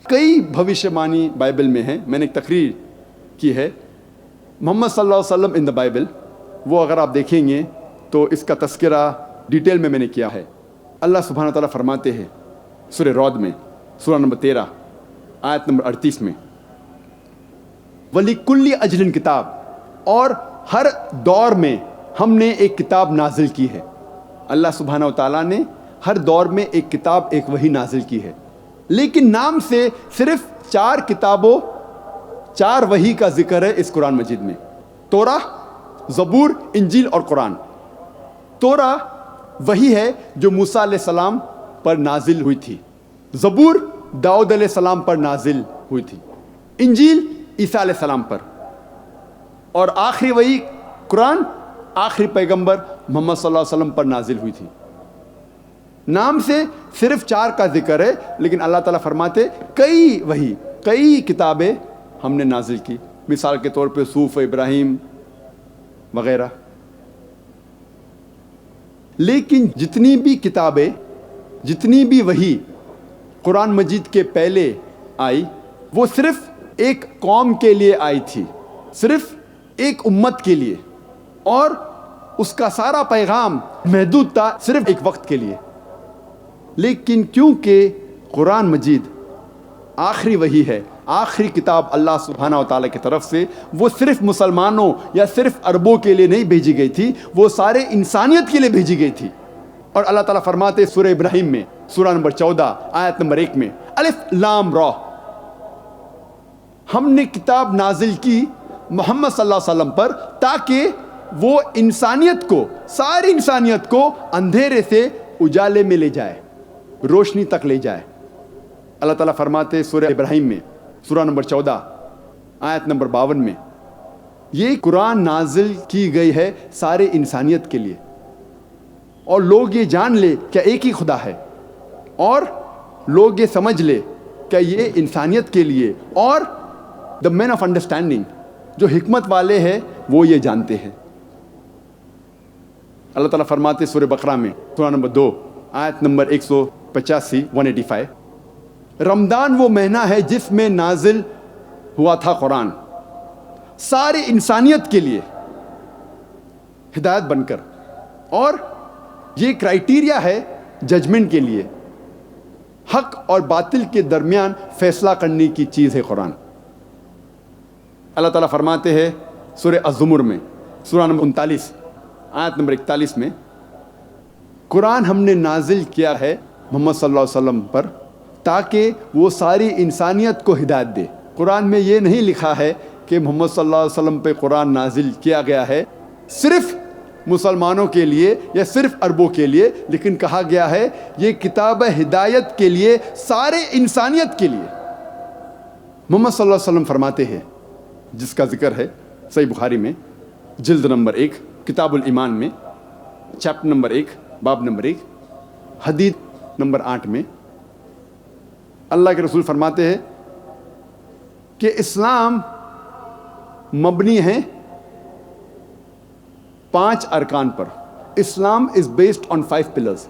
کئی بھوشیوانی بائبل میں ہیں. میں نے ایک تقریر کی ہے محمد صلی اللہ علیہ وسلم ان دا بائبل. وہ اگر آپ دیکھیں گے تو اس کا تذکرہ ڈیٹیل میں نے کیا ہے. اللہ سبحانہ و تعالیٰ فرماتے ہیں سورہ رعد میں سورہ نمبر 13 آیت نمبر 38 میں وَلِكُلِّ أَجْلٍ کتاب, اور ہر دور میں ہم نے ایک کتاب نازل کی ہے. اللہ سبحانہ و تعالیٰ نے ہر دور میں ایک کتاب, ایک وحی نازل کی ہے. لیکن نام سے صرف 4 کتابوں 4 وحی کا ذکر ہے اس قرآن مجید میں. توراہ, زبور, انجیل اور قرآن. توراہ وہی ہے جو موسیٰ علیہ السلام پر نازل ہوئی تھی. زبور داؤد علیہ السلام پر نازل ہوئی تھی. انجیل عیسیٰ علیہ السلام پر. اور آخری وحی قرآن آخری پیغمبر محمد صلی اللہ علیہ وسلم پر نازل ہوئی تھی. نام سے صرف 4 کا ذکر ہے, لیکن اللہ تعالیٰ فرماتے کئی وحی, کئی کتابیں ہم نے نازل کی. مثال کے طور پہ صحف ابراہیم وغیرہ. لیکن جتنی بھی کتابیں, جتنی بھی وحی قرآن مجید کے پہلے آئی, وہ صرف ایک قوم کے لیے آئی تھی, صرف ایک امت کے لیے, اور اس کا سارا پیغام محدود تھا صرف ایک وقت کے لیے. لیکن کیونکہ قرآن مجید آخری وحی ہے, آخری کتاب اللہ سبحانہ و تعالیٰ کی طرف سے, وہ صرف مسلمانوں یا صرف عربوں کے لیے نہیں بھیجی گئی تھی, وہ سارے انسانیت کے لیے بھیجی گئی تھی. اور اللہ تعالیٰ فرماتے سورہ ابراہیم میں سورہ نمبر 14 آیت نمبر 1 میں الف لام را, ہم نے کتاب نازل کی محمد صلی اللہ علیہ وسلم پر تاکہ وہ انسانیت کو, ساری انسانیت کو اندھیرے سے اجالے میں لے جائے, روشنی تک لے جائے. اللہ تعالیٰ فرماتے سورہ ابراہیم میں سورہ نمبر 14 آیت نمبر 52 میں یہ قرآن نازل کی گئی ہے سارے انسانیت کے لیے, اور لوگ یہ جان لے کہ ایک ہی خدا ہے, اور لوگ یہ سمجھ لے کہ یہ انسانیت کے لیے, اور دا مین آف انڈرسٹینڈنگ جو حکمت والے ہیں وہ یہ جانتے ہیں. اللہ تعالیٰ فرماتے سورہ بقرہ میں سورہ نمبر 2 آیت نمبر 185 رمضان وہ مہینہ ہے جس میں نازل ہوا تھا قرآن, ساری انسانیت کے لیے ہدایت بن کر, اور یہ کرائیٹیریا ہے ججمنٹ کے لیے, حق اور باطل کے درمیان فیصلہ کرنے کی چیز ہے قرآن. اللہ تعالیٰ فرماتے ہیں سورہ الزمر میں سورہ نمبر 39 آیت نمبر 41 میں قرآن ہم نے نازل کیا ہے محمد صلی اللہ علیہ وسلم پر تاکہ وہ ساری انسانیت کو ہدایت دے. قرآن میں یہ نہیں لکھا ہے کہ محمد صلی اللہ علیہ وسلم پہ قرآن نازل کیا گیا ہے صرف مسلمانوں کے لیے یا صرف عربوں کے لیے, لیکن کہا گیا ہے یہ کتاب ہدایت کے لیے, سارے انسانیت کے لیے. محمد صلی اللہ علیہ وسلم فرماتے ہیں, جس کا ذکر ہے صحیح بخاری میں جلد نمبر 1 کتاب الایمان میں چیپٹر نمبر 1 باب نمبر 1 حدیث نمبر 8 میں اللہ کے رسول فرماتے ہیں کہ اسلام مبنی ہے 5 ارکان پر. اسلام از بیسڈ آن 5 پلرز.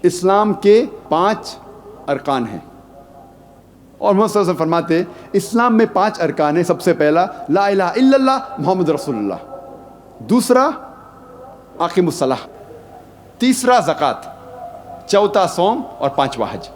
اسلام کے 5 ارکان ہیں, اور محمد صلی اللہ علیہ وسلم فرماتے اسلام میں 5 ارکان ہیں. سب سے پہلا لا الہ الا اللہ محمد رسول اللہ, دوسرا اقیم الصلاۃ, تیسرا زکوٰۃ, چوتھا صوم, اور 5واں حج.